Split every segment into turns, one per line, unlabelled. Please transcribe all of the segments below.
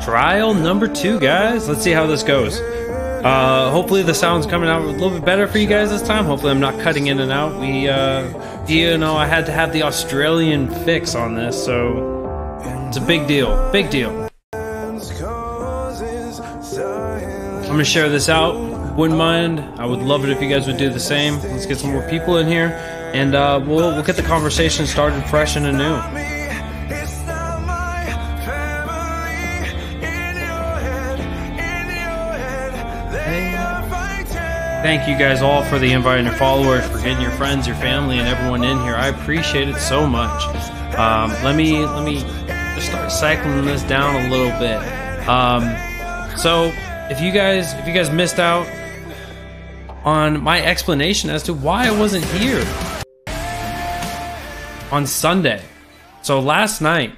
Trial number 2, guys. Let's see how this goes. Hopefully the sound's coming out a little bit better for you guys this time. Hopefully I'm not cutting in and out. I had to have the Australian fix on this, so it's a big deal. Big deal. I'm gonna share this out. Wouldn't mind. I would love it if you guys would do the same. Let's get some more people in here, and we'll get the conversation started fresh and anew. Thank you guys all for the invite and your followers, for getting your friends, your family, and everyone in here. I appreciate it so much. Let me just start cycling this down a little bit. So if you guys missed out on my explanation as to why I wasn't here on Sunday. So last night,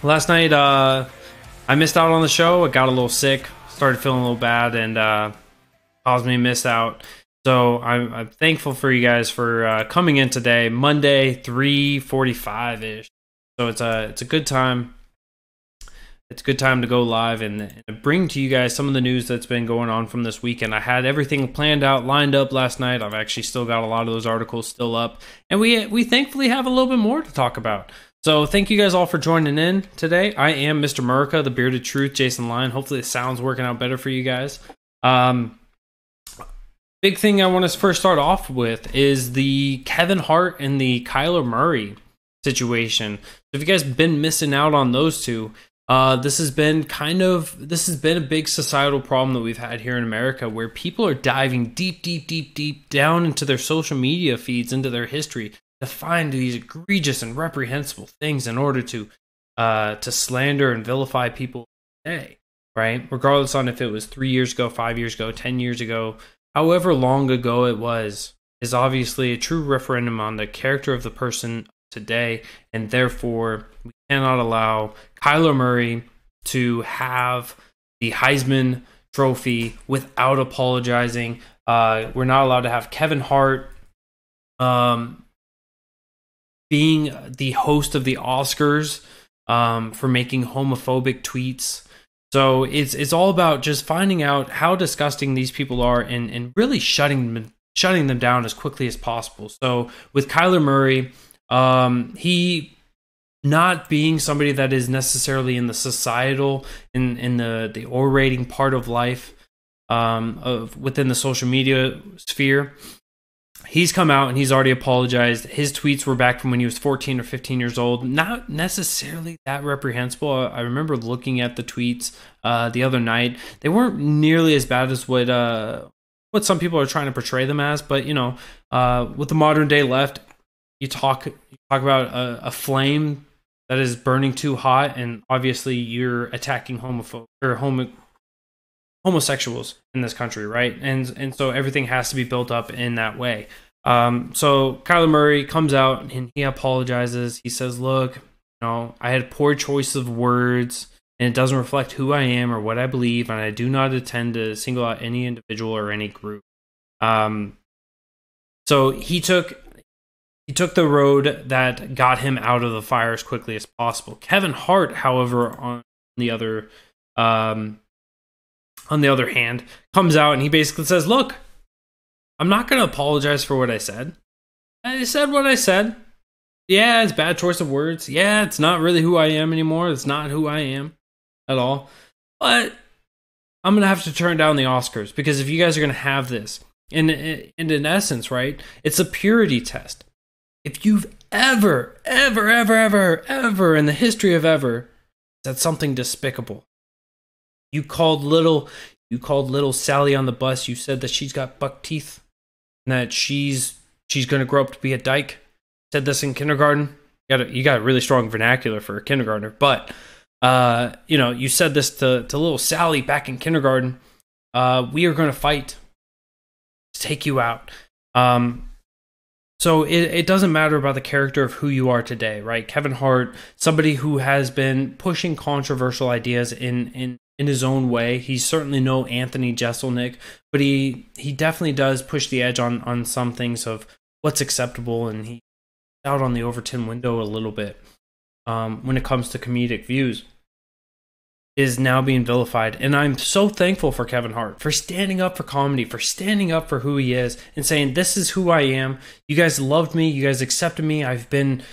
I missed out on the show. I got a little sick, started feeling a little bad, and caused me to miss out. So I'm thankful for you guys for coming in today, Monday, 3:45-ish. So it's a good time. It's a good time to go live and bring to you guys some of the news that's been going on from this weekend. I had everything planned out, lined up last night. I've actually still got a lot of those articles still up, and we thankfully have a little bit more to talk about. So thank you guys all for joining in today. I am Mr. Murka, the Bearded Truth, Jason Lyon. Hopefully the sound's working out better for you guys. Big thing I want to first start off with is the Kevin Hart and the Kyler Murray situation. If you guys been missing out on those two, this has been a big societal problem that we've had here in America, where people are diving deep down into their social media feeds, into their history, to find these egregious and reprehensible things in order to slander and vilify people today, right? Regardless on if it was 3 years ago, 5 years ago, 10 years ago, however long ago it was, is obviously a true referendum on the character of the person today, and therefore we cannot allow Kyler Murray to have the Heisman Trophy without apologizing. We're not allowed to have Kevin Hart being the host of the Oscars for making homophobic tweets. So it's all about just finding out how disgusting these people are and really shutting them down as quickly as possible. So with Kyler Murray, he not being somebody that is necessarily in the societal, in the orating part of life, within the social media sphere, he's come out and he's already apologized. His tweets were back from when he was 14 or 15 years old. Not necessarily that reprehensible. I remember looking at the tweets the other night. They weren't nearly as bad as what some people are trying to portray them as. But with the modern day left, you talk about a flame that is burning too hot, and obviously you're attacking homosexuals in this country, right? And so everything has to be built up in that way. So Kyler Murray comes out and he apologizes. He says, look, I had poor choice of words, and it doesn't reflect who I am or what I believe, and I do not intend to single out any individual or any group. So he took the road that got him out of the fire as quickly as possible. Kevin Hart, however, on the other hand, comes out and he basically says, look, I'm not going to apologize for what I said. I said what I said. Yeah, it's bad choice of words. Yeah, it's not really who I am anymore. It's not who I am at all. But I'm going to have to turn down the Oscars, because if you guys are going to have this, and in essence, right, it's a purity test. If you've ever in the history of ever said something despicable, you called little Sally on the bus. You said that she's got buck teeth, and that she's going to grow up to be a dyke. Said this in kindergarten. You got a really strong vernacular for a kindergartner, but you said this to little Sally back in kindergarten. We are going to fight to take you out. So it doesn't matter about the character of who you are today, right? Kevin Hart, somebody who has been pushing controversial ideas in his own way. He's certainly no Anthony Jeselnik, but he definitely does push the edge on some things of what's acceptable, and he's out on the Overton window a little bit when it comes to comedic views. is now being vilified. And I'm so thankful for Kevin Hart for standing up for comedy, for standing up for who he is and saying, this is who I am. You guys loved me. You guys accepted me. I've been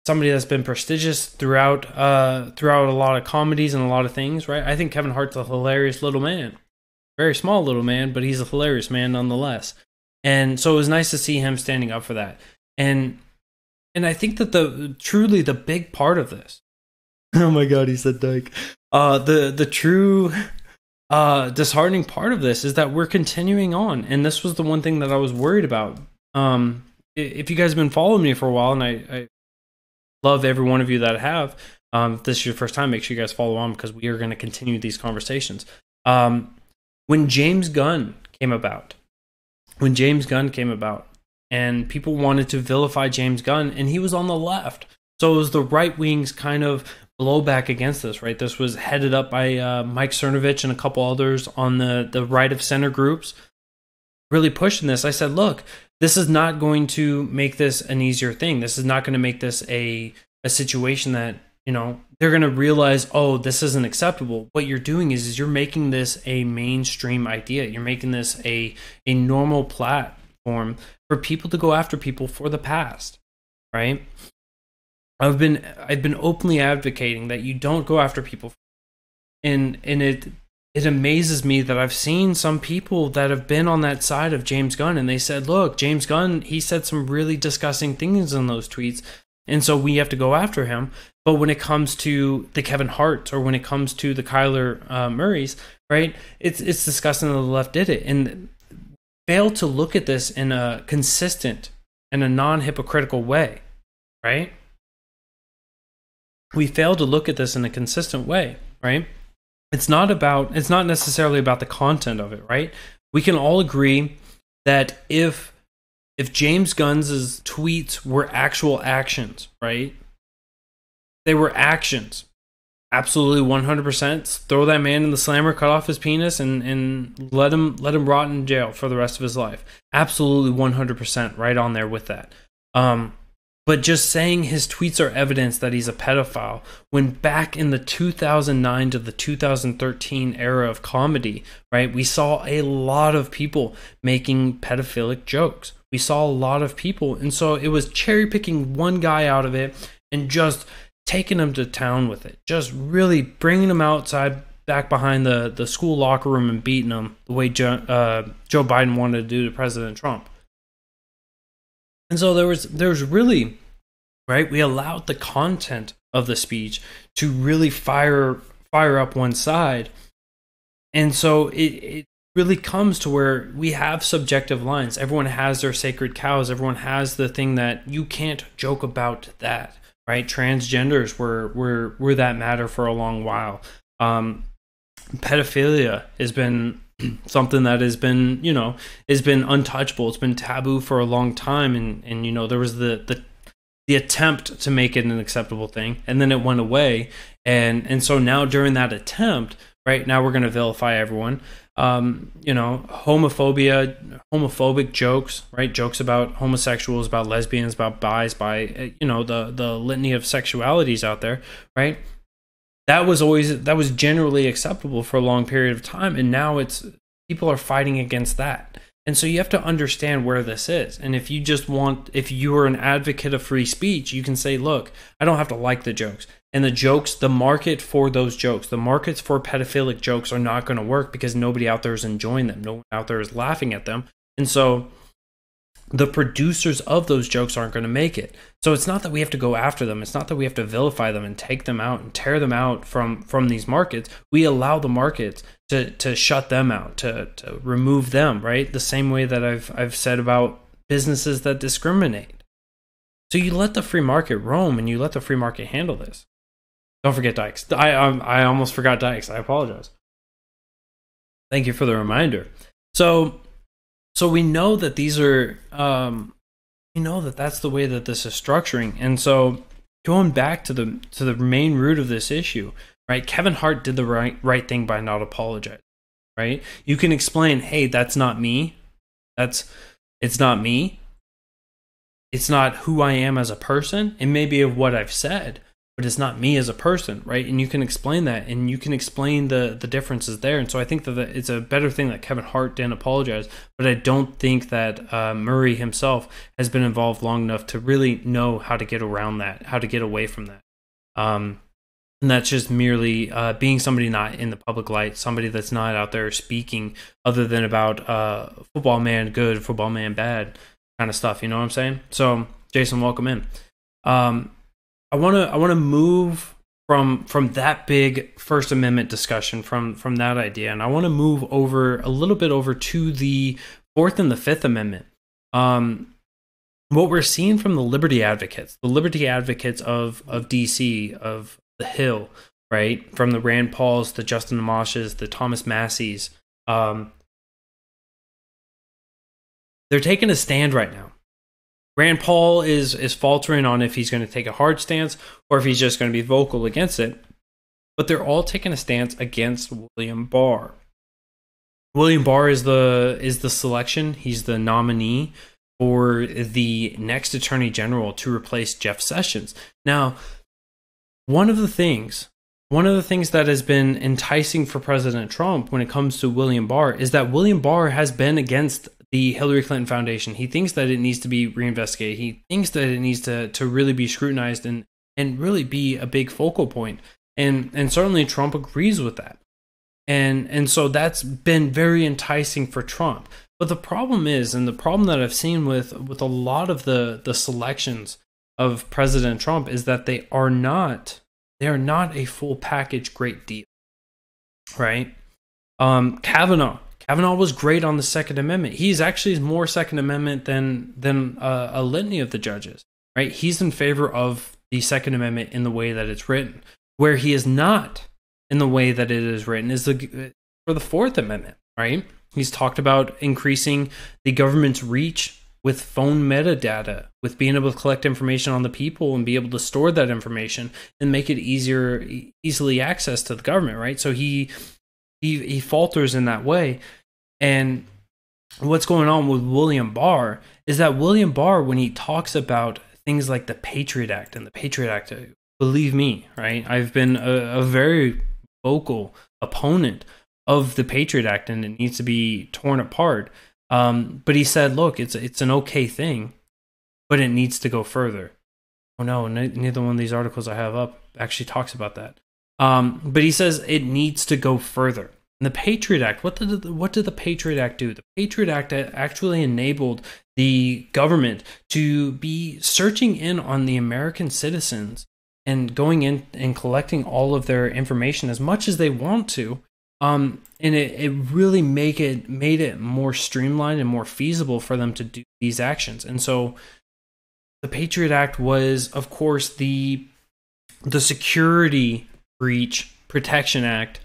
somebody that's been prestigious throughout a lot of comedies and a lot of things, right? I think Kevin Hart's a hilarious little man. Very small little man, but he's a hilarious man nonetheless. And so it was nice to see him standing up for that. And I think that truly the big part of this, oh my God, he said dyke. The true disheartening part of this is that we're continuing on. And this was the one thing that I was worried about. If you guys have been following me for a while, and I love every one of you that have, if this is your first time, make sure you guys follow on because we are going to continue these conversations. When James Gunn came about, and people wanted to vilify James Gunn, and he was on the left. So it was the right wing's kind of blowback against this, right? This was headed up by Mike Cernovich and a couple others on the right of center groups, really pushing this. I said, look, this is not going to make this an easier thing. This is not going to make this a situation that, you know, they're going to realize, oh, this isn't acceptable. What you're doing is you're making this a mainstream idea. You're making this a normal platform for people to go after people for the past, right? I've been openly advocating that you don't go after people, and it amazes me that I've seen some people that have been on that side of James Gunn, and they said, look, James Gunn, he said some really disgusting things in those tweets, and so we have to go after him. But when it comes to the Kevin Hart, or when it comes to the Kyler Murrays, right, it's disgusting that the left did it, and failed to look at this in a consistent and a non-hypocritical way, right? We fail to look at this in a consistent way, right? It's not necessarily about the content of it, right? We can all agree that if James Gunn's tweets were actual actions, right? They were actions. Absolutely 100%. Throw that man in the slammer, cut off his penis, and let him rot in jail for the rest of his life. Absolutely 100% right on there with that. But just saying his tweets are evidence that he's a pedophile, when back in the 2009 to the 2013 era of comedy, right, we saw a lot of people making pedophilic jokes. We saw a lot of people, and so it was cherry picking one guy out of it and just taking him to town with it, just really bringing him outside, back behind the school locker room and beating him the way Joe Biden wanted to do to President Trump. And so there was really, right, we allowed the content of the speech to really fire up one side. And so it really comes to where we have subjective lines. Everyone has their sacred cows. Everyone has the thing that you can't joke about that, right? Transgenders were that matter for a long while. Pedophilia has been something that has been untouchable. It's been taboo for a long time, and you know, there was the attempt to make it an acceptable thing, and then it went away, and so now during that attempt, right, now we're going to vilify everyone. Homophobic jokes, right? Jokes about homosexuals, about lesbians, about bis, by the litany of sexualities out there, right? That was generally acceptable for a long period of time, and now people are fighting against that. And so you have to understand where this is. And if you are an advocate of free speech, you can say, look, I don't have to like the jokes. And the market for those jokes, the markets for pedophilic jokes are not going to work because nobody out there is enjoying them. No one out there is laughing at them. And so the producers of those jokes aren't going to make it. So it's not that we have to go after them. It's not that we have to vilify them and take them out and tear them out from these markets. We allow the markets to shut them out, to remove them, right? The same way that I've said about businesses that discriminate. So you let the free market roam and you let the free market handle this. Don't forget Dykes. I almost forgot Dykes. I apologize. Thank you for the reminder. So we know that these are, we know that that's the way that this is structuring. And so going back to the main root of this issue, right? Kevin Hart did the right thing by not apologizing, right? You can explain, hey, that's not me. It's not me. It's not who I am as a person. It may be of what I've said, but it's not me as a person, right? And you can explain that, and you can explain the differences there. And so I think that it's a better thing that Kevin Hart didn't apologize, but I don't think that Murray himself has been involved long enough to really know how to get around that, how to get away from that. And that's just merely being somebody not in the public light, somebody that's not out there speaking other than about football man good, football man bad kind of stuff. You know what I'm saying? So, Jason, welcome in. I want to move from that big First Amendment discussion, from that idea, and I want to move over a little bit over to the Fourth and the Fifth Amendment. What we're seeing from the liberty advocates of DC, of the Hill, right? From the Rand Pauls, the Justin Amashes, the Thomas Masseys, they're taking a stand right now. Rand Paul is faltering on if he's going to take a hard stance or if he's just going to be vocal against it. But they're all taking a stance against William Barr. William Barr is the selection. He's the nominee for the next Attorney General to replace Jeff Sessions. Now, one of the things that has been enticing for President Trump when it comes to William Barr is that William Barr has been against the Hillary Clinton Foundation. He thinks that it needs to be reinvestigated. He thinks that it needs to really be scrutinized and really be a big focal point. And certainly Trump agrees with that. And so that's been very enticing for Trump. But the problem is, and the problem that I've seen with a lot of the selections of President Trump is that they are not a full package great deal. Right? Kavanaugh was great on the Second Amendment. He's actually more Second Amendment than a litany of the judges, right? He's in favor of the Second Amendment in the way that it's written. Where he is not in the way that it is written is for the Fourth Amendment, right? He's talked about increasing the government's reach with phone metadata, with being able to collect information on the people and be able to store that information and make it easily accessed to the government, right? So he falters in that way. And what's going on with William Barr is that William Barr, when he talks about things like the Patriot Act and the Patriot Act, believe me, right? I've been a very vocal opponent of the Patriot Act, and it needs to be torn apart. But he said, look, it's an okay thing, but it needs to go further. Oh no, neither one of these articles I have up actually talks about that. But he says it needs to go further. And the Patriot Act, what did the Patriot Act do? The Patriot Act actually enabled the government to be searching in on the American citizens and going in and collecting all of their information as much as they want to. And it really made it more streamlined and more feasible for them to do these actions. And so the Patriot Act was, of course, the Security Breach Protection Act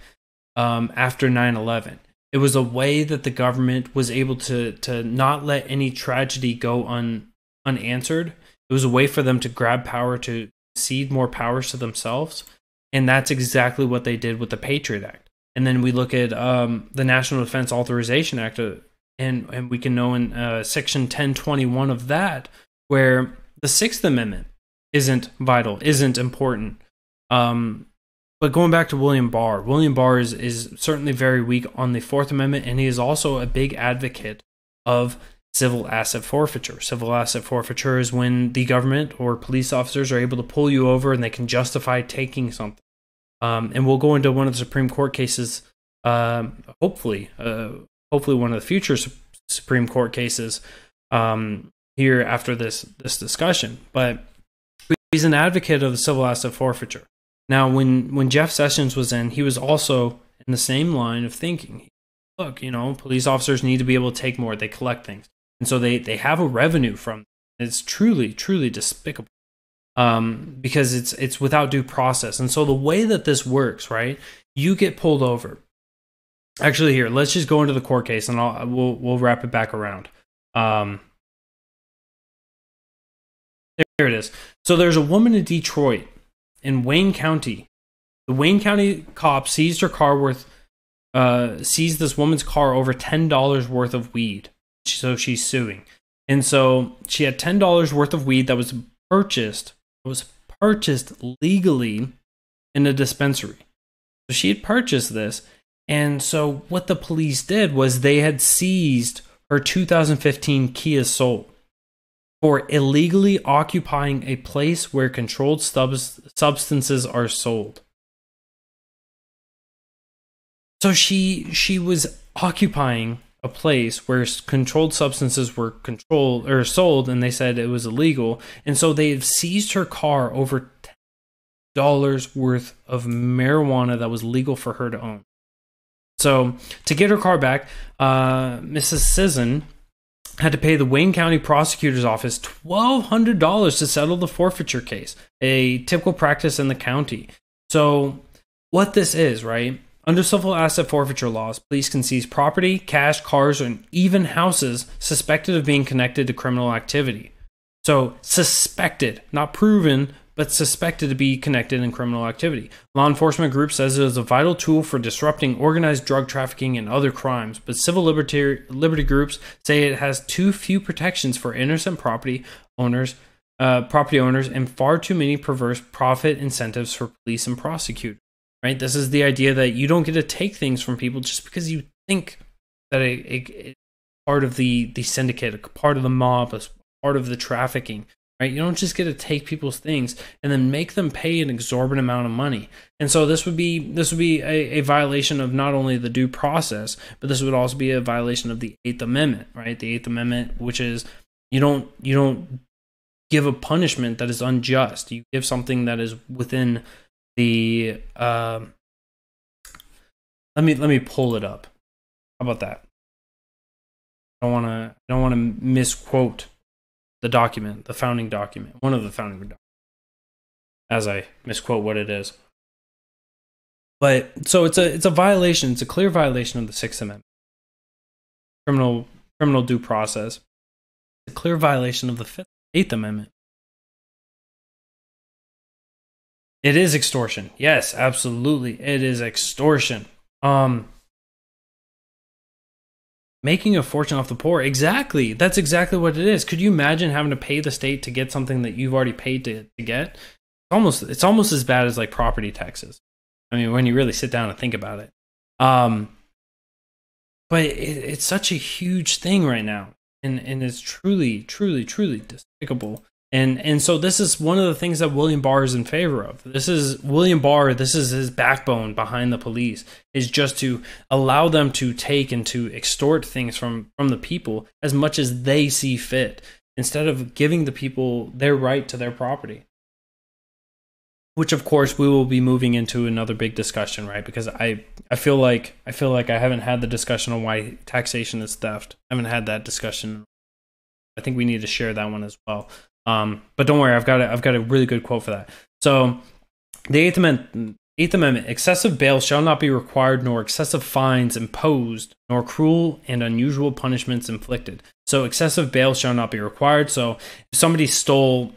after 9/11. It was a way that the government was able to not let any tragedy go unanswered. It was a way for them to grab power, to cede more powers to themselves. And that's exactly what they did with the Patriot Act. And then we look at the National Defense Authorization Act, and we can know in Section 1021 of that, where the Sixth Amendment isn't vital, isn't important. But going back to William Barr is certainly very weak on the Fourth Amendment, and he is also a big advocate of civil asset forfeiture. Civil asset forfeiture is when the government or police officers are able to pull you over and they can justify taking something. And we'll go into one of the Supreme Court cases, hopefully one of the future Supreme Court cases here after this discussion. But he's an advocate of the civil asset forfeiture. Now, when Jeff Sessions was in, he was also in the same line of thinking. Look, police officers need to be able to take more. They collect things. And so they have a revenue from it. It's truly, truly despicable. Because it's without due process. And so the way that this works, right? You get pulled over. Actually, here, let's just go into the court case, and we'll wrap it back around. There it is. So there's a woman in Detroit, in Wayne County. The Wayne County cop seized this woman's car over $10 worth of weed. So she's suing. And so she had $10 worth of weed that was purchased purchased legally in a dispensary. So she had purchased this. And so what the police did was they had seized her 2015 Kia Soul for illegally occupying a place where controlled substances are sold. So she was occupying a place where controlled substances were controlled or sold, and they said it was illegal. And so they seized her car over $10 worth of marijuana that was legal for her to own. So to get her car back, Mrs. Sisson had to pay the Wayne County Prosecutor's Office $1,200 to settle the forfeiture case, a typical practice in the county. So what this is, right? Under civil asset forfeiture laws, police can seize property, cash, cars, and even houses suspected of being connected to criminal activity. So suspected, not proven, but suspected to be connected in criminal activity. Law enforcement group says it is a vital tool for disrupting organized drug trafficking and other crimes, but civil liberty groups say it has too few protections for innocent property owners, and far too many perverse profit incentives for police and prosecutors. Right? This is the idea that you don't get to take things from people just because you think that a part of the syndicate, a part of the mob, a part of the trafficking. Right? You don't just get to take people's things and then make them pay an exorbitant amount of money. And so this would be a violation of not only the due process, but this would also be a violation of the Eighth Amendment, right? The Eighth Amendment, which is you don't give a punishment that is unjust. You give something that is within the let me pull it up. How about that? I don't want to misquote the document, the founding document, one of the founding documents, as I misquote what it is. But so it's a violation. It's a clear violation of the Sixth Amendment, criminal due process. It's a clear violation of the Eighth Amendment. It is extortion. Yes, absolutely. It is extortion. Making a fortune off the poor. Exactly. That's exactly what it is. Could you imagine having to pay the state to get something that you've already paid to get? It's almost as bad as like property taxes. I mean, when you really sit down and think about it. But it's such a huge thing right now. And it's truly, truly, truly despicable. And so this is one of the things that William Barr is in favor of. This is his backbone behind the police, is just to allow them to take and to extort things from the people as much as they see fit, instead of giving the people their right to their property. Which, of course, we will be moving into another big discussion, right? Because I feel like I haven't had the discussion on why taxation is theft. I haven't had that discussion. I think we need to share that one as well. But don't worry, I've got a really good quote for that. So, the Eighth Amendment: excessive bail shall not be required, nor excessive fines imposed, nor cruel and unusual punishments inflicted. So, excessive bail shall not be required. So, if somebody stole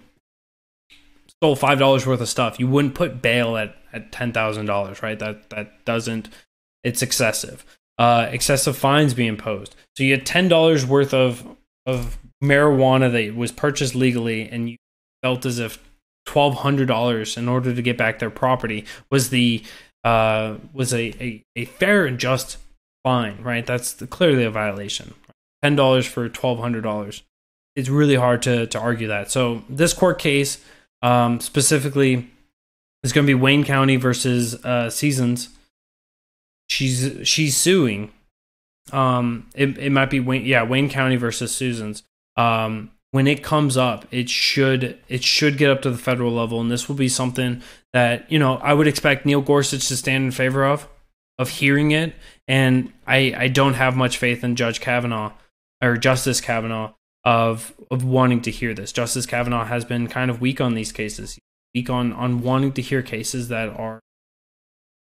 $5 worth of stuff, you wouldn't put bail at $10,000, right? That doesn't. It's excessive. Excessive fines be imposed. So you had $10 worth of marijuana that was purchased legally, and you felt as if $1,200 in order to get back their property was a fair and just fine, right? That's clearly a violation. $10 for $1,200. It's really hard to argue that. So this court case specifically is going to be Wayne County versus Seasons. She's suing. It might be Wayne County versus Seasons. When it comes up, it should get up to the federal level, and this will be something that, I would expect Neil Gorsuch to stand in favor of hearing it. And I don't have much faith in Judge Kavanaugh or Justice Kavanaugh of wanting to hear this. Justice Kavanaugh has been kind of weak on these cases, weak on wanting to hear cases that are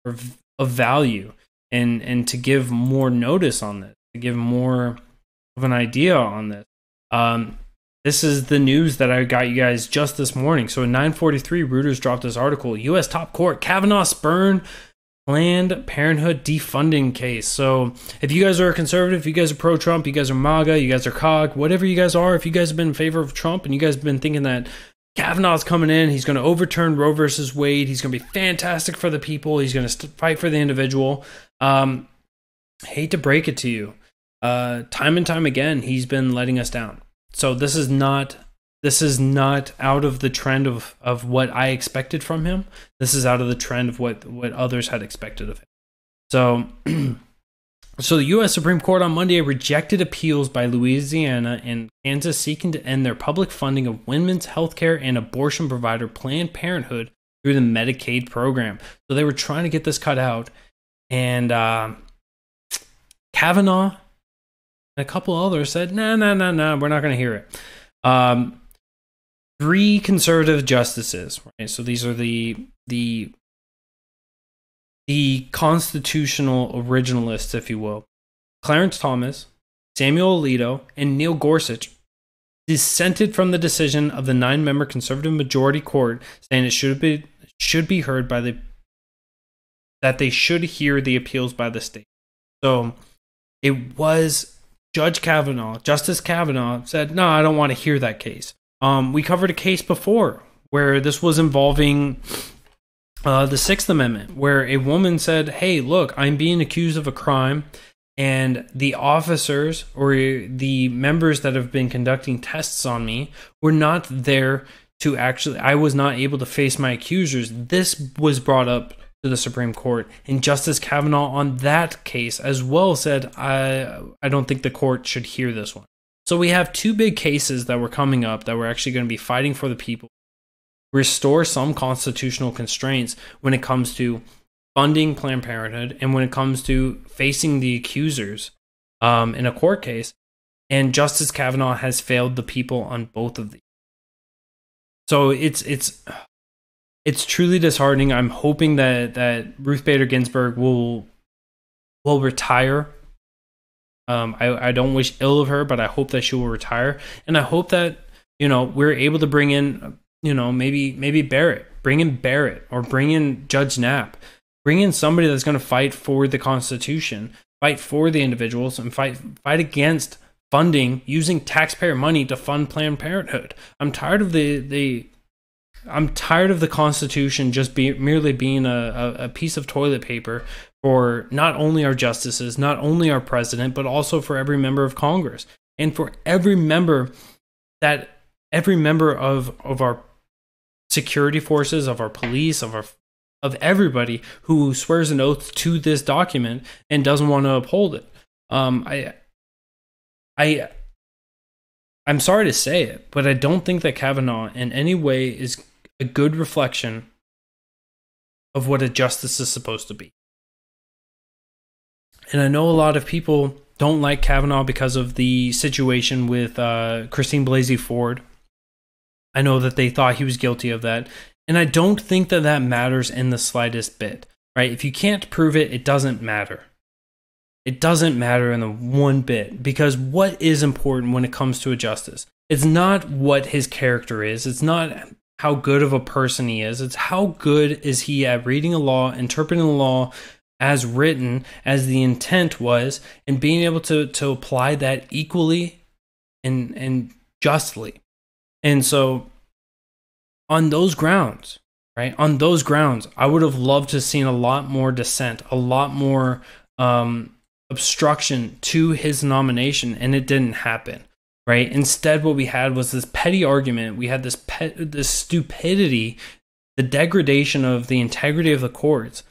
of value, and to give more notice on this, to give more of an idea on this. This is the news that I got you guys just this morning. So at 9:43, Reuters dropped this article: U.S. top court, Kavanaugh spurned Planned Parenthood defunding case. So if you guys are a conservative, if you guys are pro-Trump, you guys are MAGA, you guys are COG, whatever you guys are, if you guys have been in favor of Trump and you guys have been thinking that Kavanaugh's coming in. He's going to overturn Roe versus Wade. He's going to be fantastic for the people. He's going to fight for the individual. Hate to break it to you. Time and time again, he's been letting us down. So this is not out of the trend of what I expected from him. This is out of the trend of what others had expected of him. So, so the U.S. Supreme Court on Monday rejected appeals by Louisiana and Kansas seeking to end their public funding of women's health care and abortion provider Planned Parenthood through the Medicaid program. So they were trying to get this cut out. And Kavanaugh and a couple others said, no, we're not going to hear it. 3 conservative justices, right? So these are the constitutional originalists, if you will. Clarence Thomas, Samuel Alito, and Neil Gorsuch dissented from the decision of the 9-member conservative majority court, saying it should be heard by that they should hear the appeals by the state. So it was Justice Kavanaugh said, no, I don't want to hear that case. We covered a case before where this was involving the Sixth Amendment, where a woman said, hey, look, I'm being accused of a crime, and the officers or the members that have been conducting tests on me were not there to I was not able to face my accusers. This was brought up to the Supreme Court, and Justice Kavanaugh on that case as well said, I don't think the court should hear this one. So we have 2 big cases that were coming up that we're actually going to be fighting for the people, restore some constitutional constraints when it comes to funding Planned Parenthood and when it comes to facing the accusers in a court case. And Justice Kavanaugh has failed the people on both of these. So it's truly disheartening. I'm hoping that Ruth Bader Ginsburg will retire. I don't wish ill of her, but I hope that she will retire. And I hope that, we're able to bring in, maybe Barrett, bring in Barrett, or bring in Judge Knapp, bring in somebody that's going to fight for the Constitution, fight for the individuals, and fight against funding, using taxpayer money to fund Planned Parenthood. I'm tired of the Constitution just merely being a piece of toilet paper for not only our justices, not only our president, but also for every member of Congress and for every member of our security forces, of our police, of everybody who swears an oath to this document and doesn't want to uphold it. I'm sorry to say it, but I don't think that Kavanaugh in any way is a good reflection of what a justice is supposed to be. And I know a lot of people don't like Kavanaugh because of the situation with Christine Blasey Ford. I know that they thought he was guilty of that. And I don't think that matters in the slightest bit, right? If you can't prove it, it doesn't matter. It doesn't matter in the one bit, because what is important when it comes to a justice? It's not what his character is. It's not how good of a person he is. It's how good is he at reading a law, interpreting the law as written, as the intent was, and being able to apply that equally and justly. And so on those grounds, right? On those grounds, I would have loved to have seen a lot more dissent, a lot more obstruction to his nomination, and it didn't happen, right? Instead, what we had was this petty argument. We had this stupidity, the degradation of the integrity of the courts,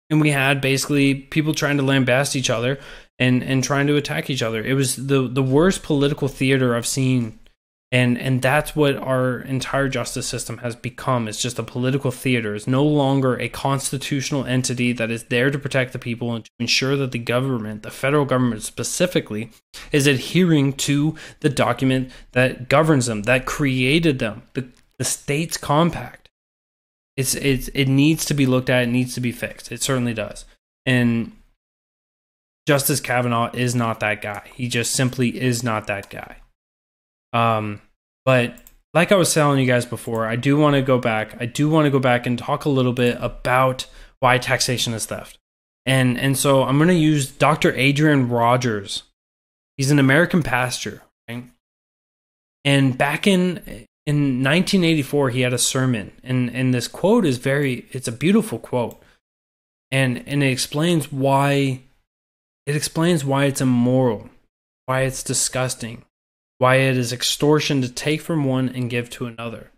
and we had basically people trying to lambaste each other and trying to attack each other. It was the worst political theater I've seen. And that's what our entire justice system has become. It's just a political theater. It's no longer a constitutional entity that is there to protect the people and to ensure that the government, the federal government specifically, is adhering to the document that governs them, that created them, the state's compact. It needs to be looked at. It needs to be fixed. It certainly does. And Justice Kavanaugh is not that guy. He just simply is not that guy. But like I was telling you guys before, I do want to go back. I do want to go back and talk a little bit about why taxation is theft. And so I'm going to use Dr. Adrian Rogers. He's an American pastor, right? And back in in 1984, he had a sermon, and this quote is it's a beautiful quote, and it explains why it's immoral, why it's disgusting, why it is extortion to take from one and give to another.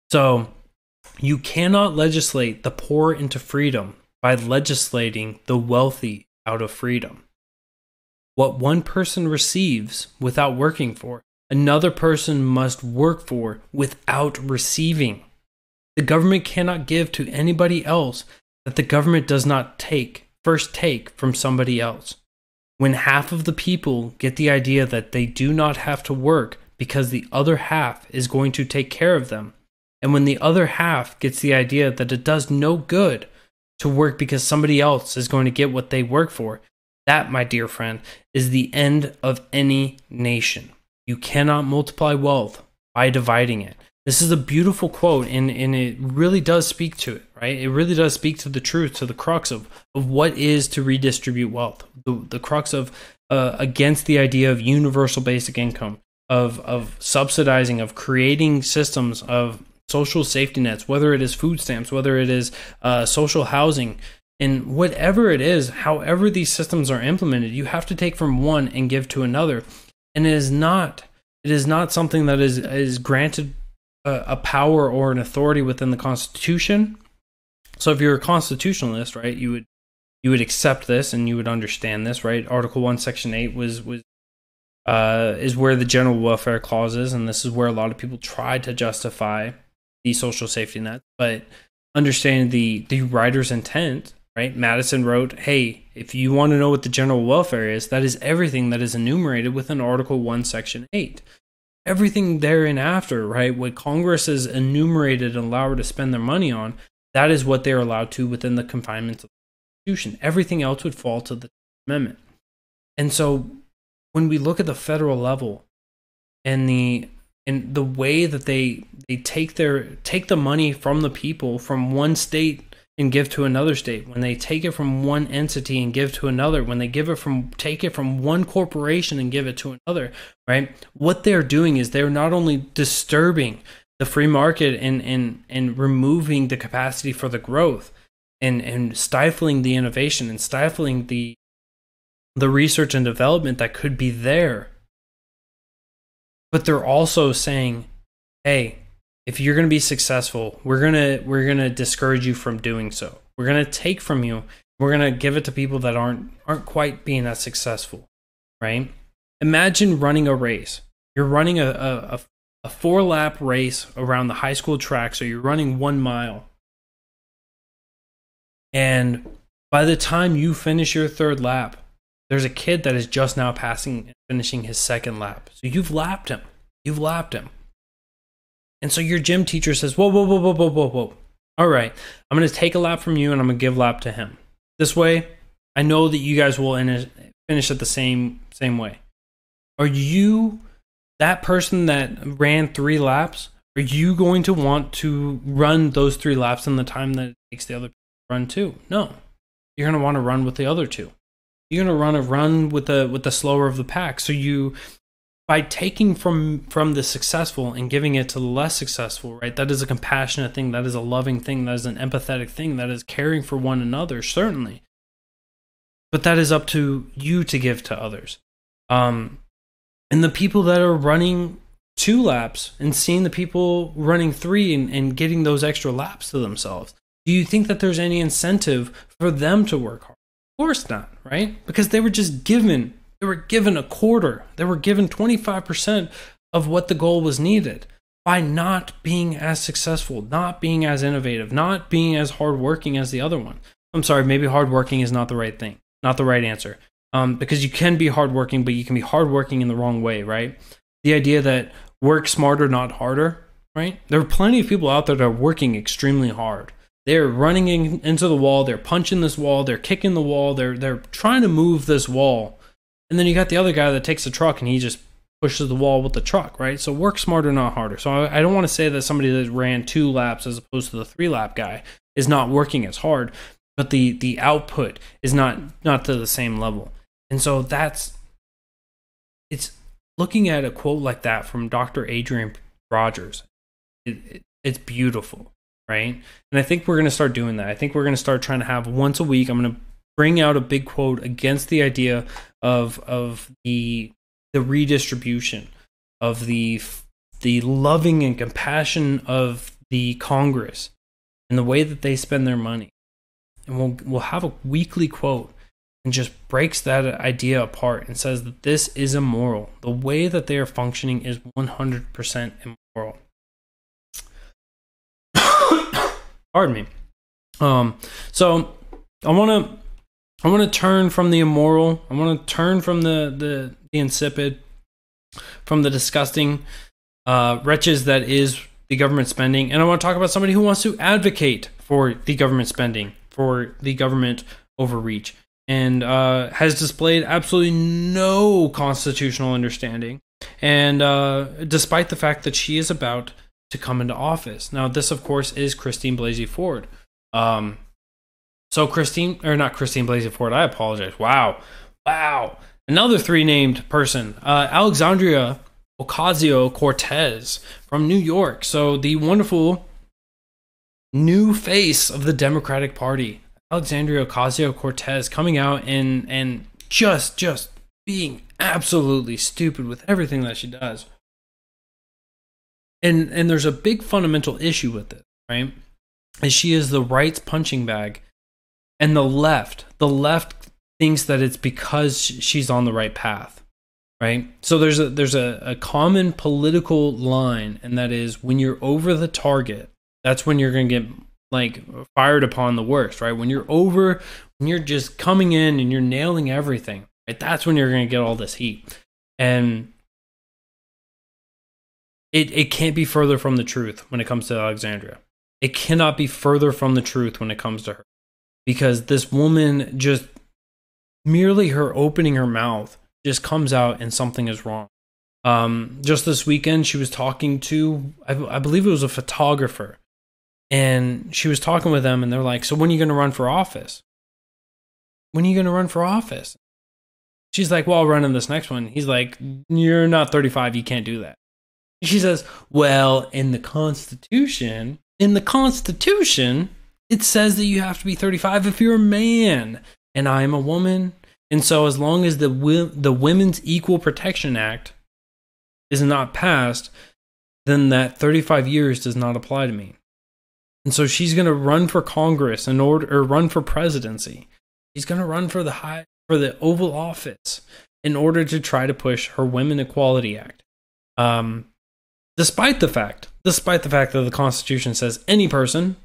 So, you cannot legislate the poor into freedom by legislating the wealthy out of freedom. What one person receives without working for, another person must work for without receiving. The government cannot give to anybody else that the government does not first take from somebody else. When half of the people get the idea that they do not have to work because the other half is going to take care of them, and when the other half gets the idea that it does no good to work because somebody else is going to get what they work for, that, my dear friend, is the end of any nation. You cannot multiply wealth by dividing it. This is a beautiful quote, and it really does speak to it, right? It really does speak to the truth, to the crux of what is to redistribute wealth, the crux of against the idea of universal basic income, of subsidizing, of creating systems of social safety nets, whether it is food stamps, whether it is social housing, and whatever it is, however these systems are implemented, you have to take from one and give to another. And it is not something that is granted a power or an authority within the Constitution. So if you're a constitutionalist, right, you would accept this and you would understand this, right? Article 1, Section 8 is where the general welfare clause is, and this is where a lot of people try to justify the social safety net. But understanding the writer's intent, right? Madison wrote, hey, if you want to know what the general welfare is, that is everything that is enumerated within Article 1, Section 8. Everything thereafter, right, what Congress is enumerated and allowed to spend their money on, that is what they're allowed to within the confinements of the Constitution. Everything else would fall to the Amendment. And so when we look at the federal level and the way that they take the money from the people from one state and give to another state, when they take it from one entity and give to another, when they take it from one corporation and give it to another, right? What they're doing is they're not only disturbing the free market and removing the capacity for the growth and stifling the innovation and stifling the research and development that could be there, but they're also saying, hey, if you're going to be successful, we're going to discourage you from doing so. We're going to take from you. We're going to give it to people that aren't quite being as successful, right? Imagine running a race. You're running a 4-lap race around the high school track, so you're running 1 mile. And by the time you finish your 3rd lap, there's a kid that is just now passing and finishing his 2nd lap. So you've lapped him. And so your gym teacher says, whoa. All right, I'm going to take a lap from you and I'm going to give lap to him. This way, I know that you guys will finish at the same way. Are you that person that ran 3 laps? Are you going to want to run those 3 laps in the time that it takes the other people to run 2? No. You're going to want to run with the other 2. You're going to want to run with the slower of the pack. So by taking from the successful and giving it to the less successful, right? That is a compassionate thing. That is a loving thing. That is an empathetic thing. That is caring for one another, certainly. But that is up to you to give to others. And the people that are running 2 laps and seeing the people running 3 and getting those extra laps to themselves, do you think that there's any incentive for them to work hard? Of course not, right? Because they were just given. They were given a quarter. They were given 25% of what the goal was needed by not being as successful, not being as innovative, not being as hardworking as the other one. I'm sorry, maybe hardworking is not the right thing, not the right answer. Because you can be hardworking, but you can be hardworking in the wrong way, right? The idea that work smarter, not harder, right? There are plenty of people out there that are working extremely hard. They're running into the wall. They're punching this wall. They're kicking the wall. They're trying to move this wall. And then you got the other guy that takes the truck and he just pushes the wall with the truck, right? So work smarter, not harder. So I don't want to say that somebody that ran 2 laps as opposed to the 3-lap guy is not working as hard, but the output is not to the same level. And so it's looking at a quote like that from Dr. Adrian Rogers, it's beautiful, right? And I think we're going to start doing that. I think we're going to start trying to have once a week. I'm going to bring out a big quote against the idea of the redistribution, of the loving and compassion of the Congress and the way that they spend their money. And we'll have a weekly quote and just breaks that idea apart and says that this is immoral. The way that they are functioning is 100% immoral. Pardon me. So I want to turn from the immoral. I want to turn from the insipid, from the disgusting wretches that is the government spending, and I want to talk about somebody who wants to advocate for the government spending, for the government overreach, and has displayed absolutely no constitutional understanding, and despite the fact that she is about to come into office. Now, this, of course, is Christine Blasey Ford. Not Christine Blasey Ford, I apologize. Wow. Another three-named person, Alexandria Ocasio-Cortez from New York. So the wonderful new face of the Democratic Party, Alexandria Ocasio-Cortez, coming out and just being absolutely stupid with everything that she does. And there's a big fundamental issue with this, right? Is she is the right's punching bag, and the left thinks that it's because she's on the right path. Right? So there's a common political line, and that is when you're over the target, that's when you're going to get like fired upon the worst, right? When you're just coming in and you're nailing everything, right? That's when you're going to get all this heat. And it can't be further from the truth when it comes to Alexandria. It cannot be further from the truth when it comes to her. Because this woman, just merely her opening her mouth, just comes out and something is wrong. Just this weekend, she was talking to, I believe it was a photographer, and she was talking with them, and they're like, so when are you going to run for office? When are you going to run for office? She's like, well, I'll run in this next one. He's like, you're not 35, you can't do that. She says, well, in the Constitution, it says that you have to be 35 if you're a man, and I'm a woman. And so as long as the Women's Equal Protection Act is not passed, then that 35 years does not apply to me. And so she's going to run for Congress or run for presidency. She's going to run for the Oval Office in order to try to push her Women Equality Act. Despite the fact that the Constitution says any person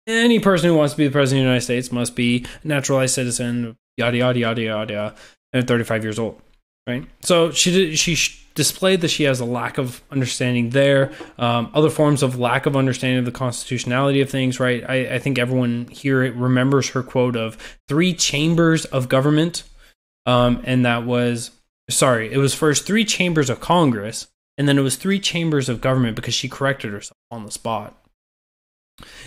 who wants to be the president of the United States must be a naturalized citizen, yada, yada, yada, yada, and 35 years old, right? So she displayed that she has a lack of understanding there, other forms of lack of understanding of the constitutionality of things, right? I think everyone here remembers her quote of 3 chambers of government, and it was first 3 chambers of Congress, and then it was 3 chambers of government because she corrected herself on the spot.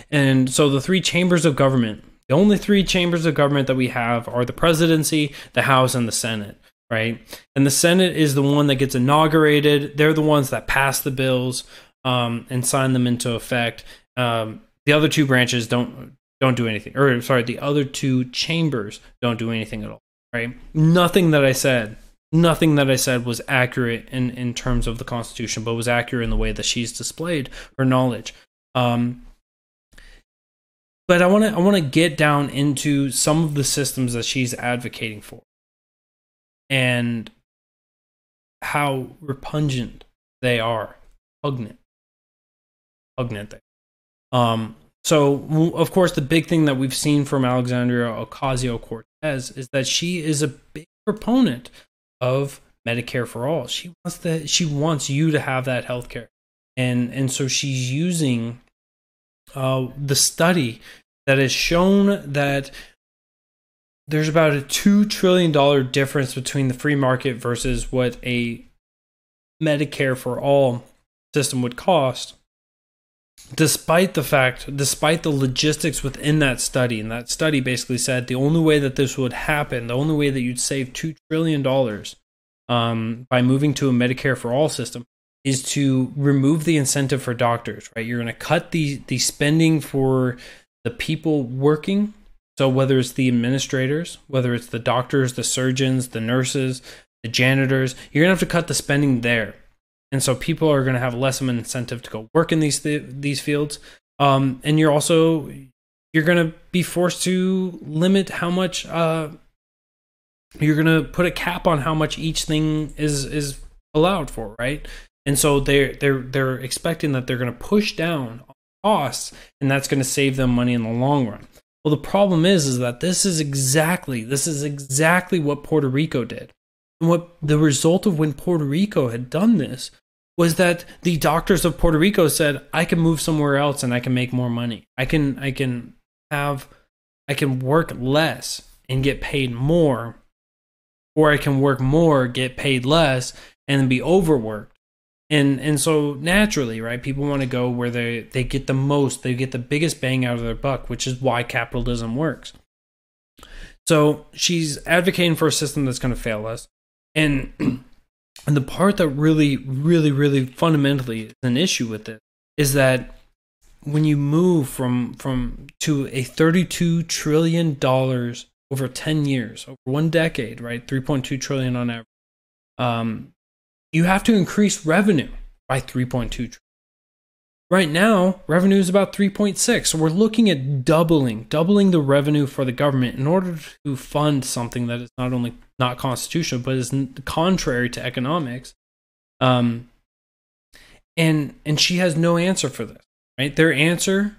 And so the 3 chambers of government, the only 3 chambers of government that we have are the presidency, the House, and the Senate, right? And the Senate is the one that gets inaugurated. They're the ones that pass the bills and sign them into effect. The other 2 branches don't do anything. The other 2 chambers don't do anything at all, right? Nothing that I said was accurate in terms of the Constitution, but was accurate in the way that she's displayed her knowledge. But I want to get down into some of the systems that she's advocating for, and how repugnant they are. Pugnant they are. So, of course, the big thing that we've seen from Alexandria Ocasio-Cortez is that she is a big proponent of Medicare for all. She wants you to have that health care. And so she's using the study that has shown that there's about a $2 trillion difference between the free market versus what a Medicare for all system would cost, despite the logistics within that study. And that study basically said the only way that this would happen, the only way that you'd save $2 trillion by moving to a Medicare for all system is to remove the incentive for doctors, right? You're going to cut the spending for the people working. So whether it's the administrators, whether it's the doctors, the surgeons, the nurses, the janitors, you're going to have to cut the spending there. And so people are going to have less of an incentive to go work in these fields. And you're going to be forced to limit how much, you're going to put a cap on how much each thing is allowed for, right? And so they're expecting that they're going to push down costs, and that's going to save them money in the long run. Well, the problem is that this is exactly what Puerto Rico did. And what the result of when Puerto Rico had done this was that the doctors of Puerto Rico said, I can move somewhere else and I can make more money. I can work less and get paid more, or I can work more, get paid less, and be overworked. And so naturally, right, people want to go where they get the most, they get the biggest bang out of their buck, which is why capitalism works. So she's advocating for a system that's going to fail us. And the part that really, really, really fundamentally is an issue with it is that when you move from to a $32 trillion over 10 years, over 1 decade, right, 3.2 trillion on average, you have to increase revenue by 3.2 trillion. Right now, revenue is about 3.6. So we're looking at doubling the revenue for the government in order to fund something that is not only not constitutional, but is contrary to economics. And she has no answer for this, right? Their answer,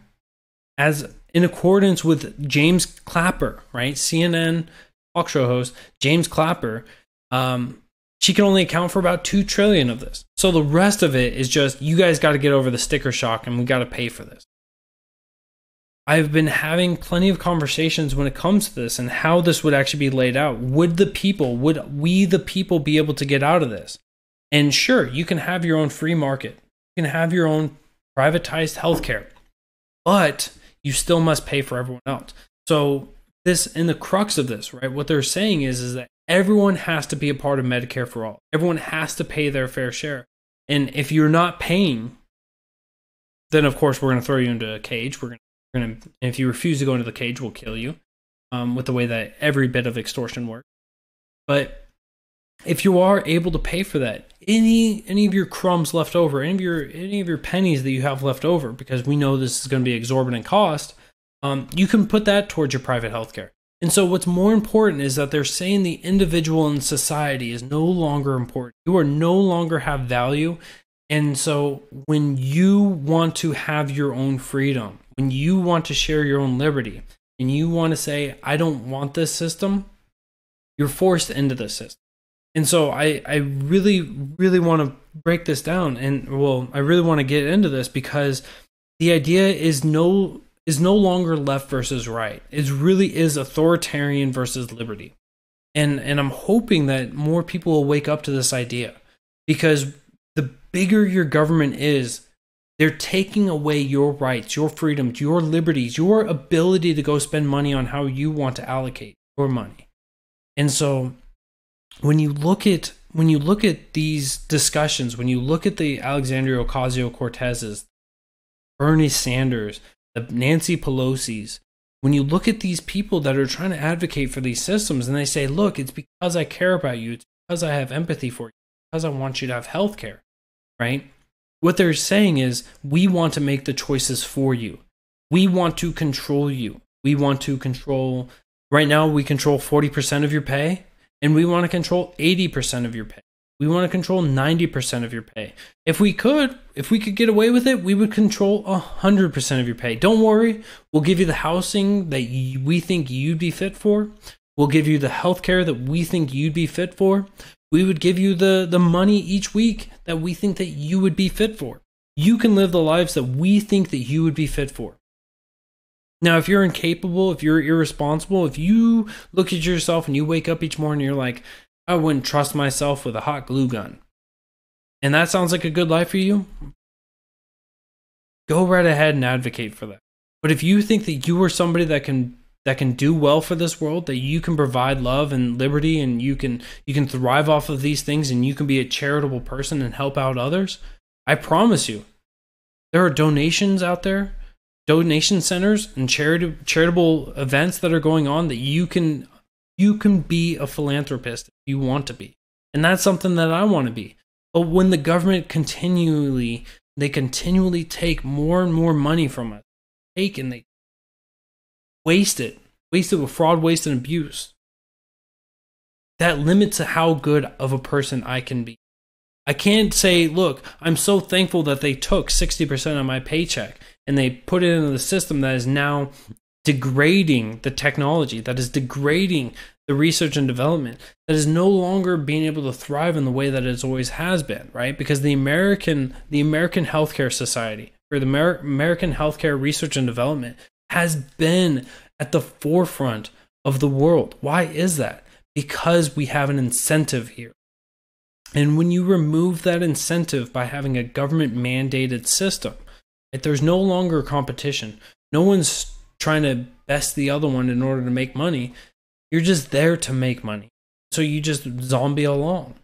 as in accordance with James Clapper, right? CNN talk show host James Clapper, she can only account for about 2 trillion of this. So the rest of it is just, you guys got to get over the sticker shock and we got to pay for this. I've been having plenty of conversations when it comes to this and how this would actually be laid out. Would we the people be able to get out of this? And sure, you can have your own free market. You can have your own privatized healthcare, but you still must pay for everyone else. So this, in the crux of this, right, what they're saying is that everyone has to be a part of Medicare for all. Everyone has to pay their fair share. And if you're not paying, then of course we're going to throw you into a cage. And if you refuse to go into the cage, we'll kill you, with the way that every bit of extortion works. But if you are able to pay for that, any of your crumbs left over, any of your pennies that you have left over, because we know this is going to be exorbitant cost, you can put that towards your private healthcare. And so what's more important is that they're saying the individual in society is no longer important. You are no longer have value. And so when you want to have your own freedom, when you want to share your own liberty, and you want to say, I don't want this system, you're forced into this system. And so I really, really want to break this down. And well, I really want to get into this because the idea is no longer left versus right. It really is authoritarian versus liberty. And I'm hoping that more people will wake up to this idea, because the bigger your government is, they're taking away your rights, your freedoms, your liberties, your ability to go spend money on how you want to allocate your money. And so when you look at these discussions, when you look at the Alexandria Ocasio-Cortez's, Bernie Sanders, the Nancy Pelosi's, when you look at these people that are trying to advocate for these systems and they say, look, it's because I care about you, it's because I have empathy for you, because I want you to have health care, right? What they're saying is, we want to make the choices for you. We want to control you. We want to control, right now we control 40% of your pay, and we want to control 80% of your pay. We want to control 90% of your pay. If we could get away with it, we would control 100% of your pay. Don't worry. We'll give you the housing that we think you'd be fit for. We'll give you the health care that we think you'd be fit for. We would give you the money each week that we think that you would be fit for. You can live the lives that we think that you would be fit for. Now, if you're incapable, if you're irresponsible, if you look at yourself and you wake up each morning and you're like, I wouldn't trust myself with a hot glue gun, and that sounds like a good life for you, go right ahead and advocate for that. But if you think that you are somebody that can that can do well for this world, that you can provide love and liberty, and you can thrive off of these things, and you can be a charitable person and help out others, I promise you, there are donations out there, donation centers and charitable events that are going on that you can be a philanthropist if you want to be. And that's something that I want to be. But when the government continually take more and more money from us, and they waste it with fraud, waste, and abuse, that limits how good of a person I can be. I can't say, look, I'm so thankful that they took 60% of my paycheck and they put it into the system that is now degrading the technology, that is degrading the research and development, that is no longer being able to thrive in the way that it always has been, right? Because the American Healthcare Society, or the American Healthcare Research and Development, has been at the forefront of the world. Why is that? Because we have an incentive here. And when you remove that incentive by having a government mandated system, right, there's no longer competition. No one's trying to best the other one in order to make money. You're just there to make money. So you just zombie along.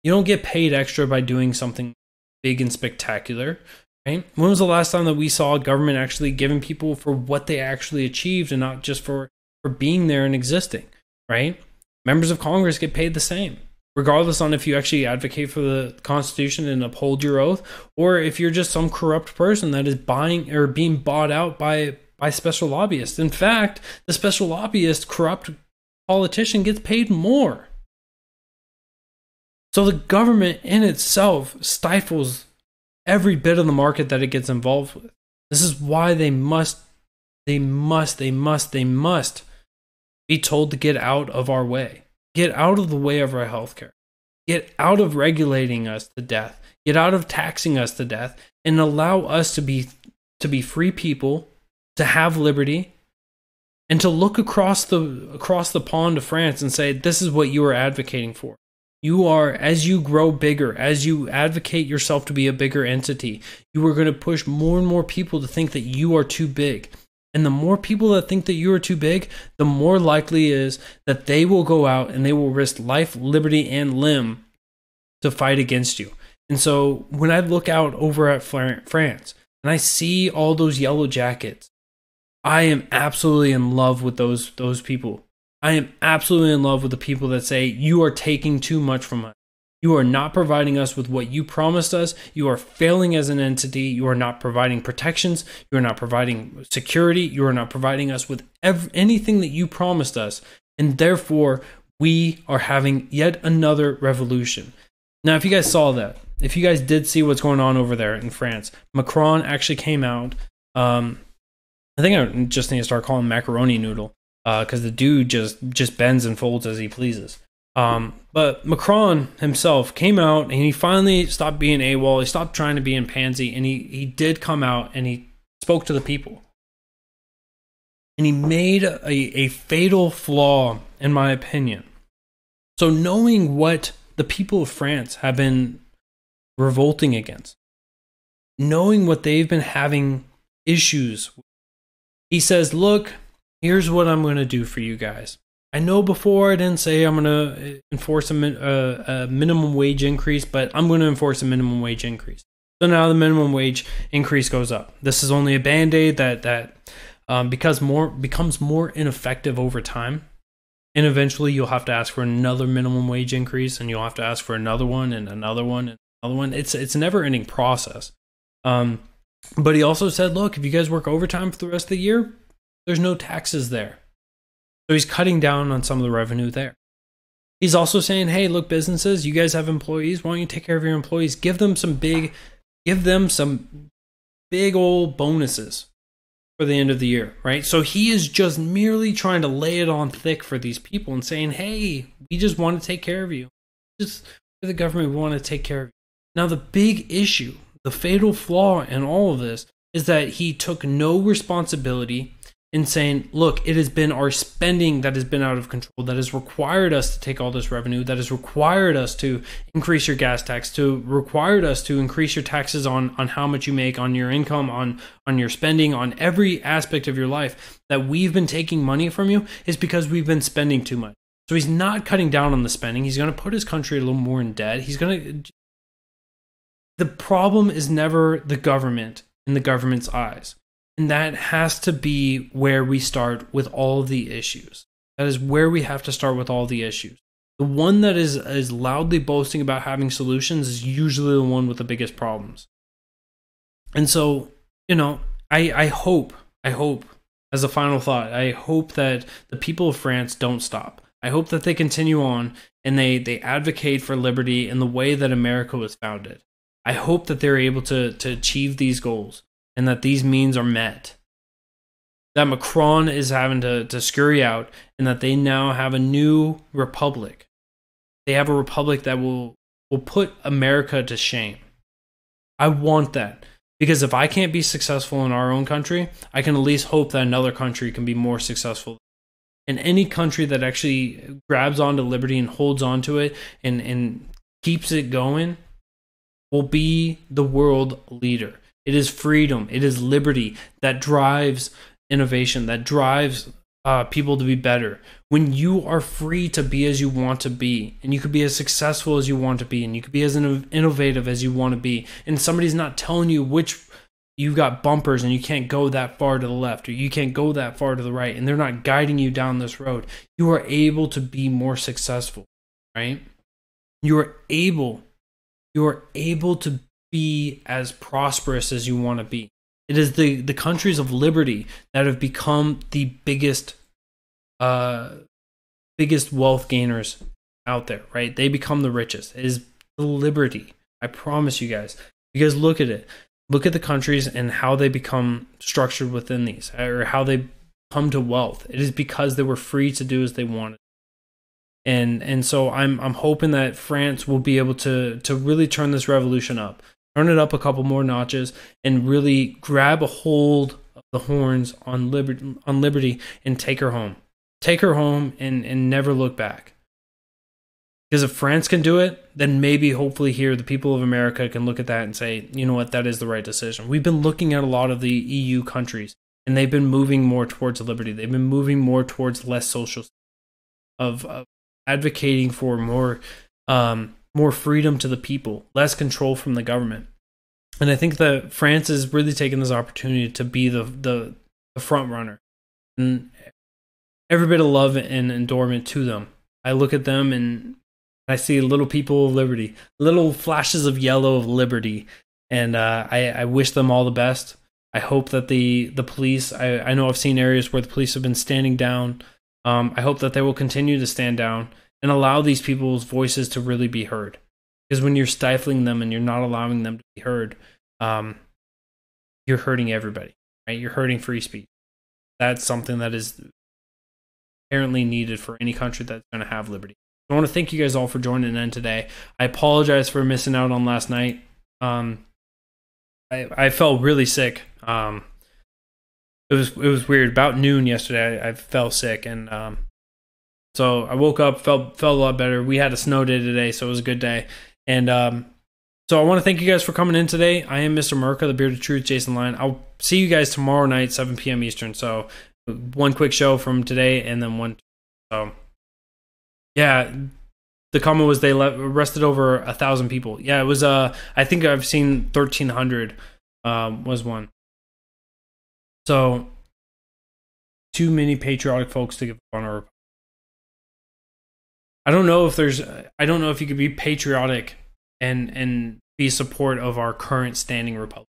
You don't get paid extra by doing something big and spectacular, right? When was the last time that we saw government actually giving people for what they actually achieved and not just for being there and existing, right? Members of Congress get paid the same, regardless on if you actually advocate for the Constitution and uphold your oath, or if you're just some corrupt person that is buying or being bought out by special lobbyists. In fact, the special lobbyist, corrupt politician, gets paid more. So the government in itself stifles every bit of the market that it gets involved with. This is why they must be told to get out of our way. Get out of the way of our healthcare. Get out of regulating us to death. Get out of taxing us to death, and allow us to be free people, to have liberty, and to look across the pond to France and say, this is what you are advocating for. You are, as you grow bigger, as you advocate yourself to be a bigger entity, you are going to push more and more people to think that you are too big. And the more people that think that you are too big, the more likely it is that they will go out and they will risk life, liberty, and limb to fight against you. And so when I look out over at France and I see all those yellow jackets, I am absolutely in love with those people. I am absolutely in love with the people that say, you are taking too much from us. You are not providing us with what you promised us. You are failing as an entity. You are not providing protections. You are not providing security. You are not providing us with anything that you promised us. And therefore, we are having yet another revolution. Now, if you guys saw that, if you guys did see what's going on over there in France, Macron actually came out. I think I just need to start calling him macaroni noodle, because the dude just bends and folds as he pleases. But Macron himself came out and he finally stopped being AWOL. He stopped trying to be in pansy, and he did come out and he spoke to the people. And he made a fatal flaw, in my opinion. So knowing what the people of France have been revolting against, knowing what they've been having issues with, he says, look, here's what I'm going to do for you guys. I know before I didn't say I'm going to enforce a minimum wage increase, but I'm going to enforce a minimum wage increase. So now the minimum wage increase goes up. This is only a Band-Aid that becomes more ineffective over time. And eventually you'll have to ask for another minimum wage increase, and you'll have to ask for another one and another one and another one. It's a never-ending process. But he also said, look, if you guys work overtime for the rest of the year, there's no taxes there. So he's cutting down on some of the revenue there. He's also saying, hey, look, businesses, you guys have employees. Why don't you take care of your employees? Give them some big old bonuses for the end of the year, right? So he is just merely trying to lay it on thick for these people and saying, hey, we just want to take care of you. Just for the government, we want to take care of you. Now, the big issue, the fatal flaw in all of this, is that he took no responsibility. and saying, look, it has been our spending that has been out of control, that has required us to take all this revenue, that has required us to increase your gas tax, to required us to increase your taxes on how much you make, on your income, on your spending, on every aspect of your life, that we've been taking money from you is because we've been spending too much. So he's not cutting down on the spending. He's going to put his country a little more in debt. The problem is never the government in the government's eyes. And that has to be where we start with all the issues. That is where we have to start with all the issues. The one that is loudly boasting about having solutions is usually the one with the biggest problems. And so, I hope, as a final thought, I hope that the people of France don't stop. I hope that they continue on and they advocate for liberty in the way that America was founded. I hope that they're able to achieve these goals, and that these means are met. That Macron is having to scurry out, and that they now have a new republic. They have a republic that will put America to shame. I want that. Because if I can't be successful in our own country, I can at least hope that another country can be more successful. And any country that actually grabs onto liberty and holds onto it and keeps it going will be the world leader. It is freedom, it is liberty that drives innovation, that drives people to be better. When you are free to be as you want to be, and you could be as successful as you want to be, and you could be as innovative as you want to be, and somebody's not telling you which, you've got bumpers and you can't go that far to the left, or you can't go that far to the right, and they're not guiding you down this road, you are able to be more successful, right? You are able to be as prosperous as you want to be. It is the countries of liberty that have become the biggest wealth gainers out there, right? They become the richest. It is the liberty. I promise you guys. Because look at it. Look at the countries and how they become structured within these, or how they come to wealth. It is because they were free to do as they wanted. And so I'm hoping that France will be able to really turn this revolution up. Turn it up a couple more notches and really grab a hold of the horns on liberty and take her home. Take her home and never look back. Because if France can do it, then maybe hopefully here the people of America can look at that and say, you know what, that is the right decision. We've been looking at a lot of the EU countries, and they've been moving more towards liberty. They've been moving more towards less social, of advocating for more freedom to the people, less control from the government. And I think that France is really taking this opportunity to be the front runner, and every bit of love and adornment to them. I look at them and I see little people of liberty, little flashes of yellow of liberty, and I wish them all the best. I hope that the police, I know I've seen areas where the police have been standing down. I hope that they will continue to stand down and allow these people's voices to really be heard. Because when you're stifling them and you're not allowing them to be heard, you're hurting everybody, right? You're hurting free speech. That's something that is apparently needed for any country that's going to have liberty. I want to thank you guys all for joining in today. I apologize for missing out on last night. I felt really sick. It was weird. About noon yesterday, I fell sick, and so I woke up, felt a lot better. We had a snow day today, so it was a good day. And so I want to thank you guys for coming in today. I am Mr. Merca, the Bearded Truth, Jason Lyon. I'll see you guys tomorrow night, 7 p.m. Eastern. So one quick show from today, and then one. So yeah, the comment was they arrested over 1,000 people. Yeah, it was. I think I've seen 1,300 was one. So too many patriotic folks to give up on our. I don't know if you could be patriotic and be support of our current standing republic.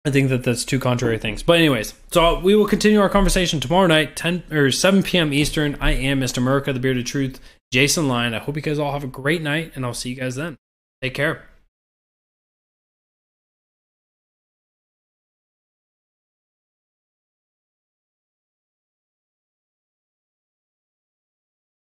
I think that's two contrary things. But anyways, so we will continue our conversation tomorrow night, 7 p.m. Eastern. I am Mr. Merca, the Bearded Truth, Jason Lyon. I hope you guys all have a great night, and I'll see you guys then. Take care.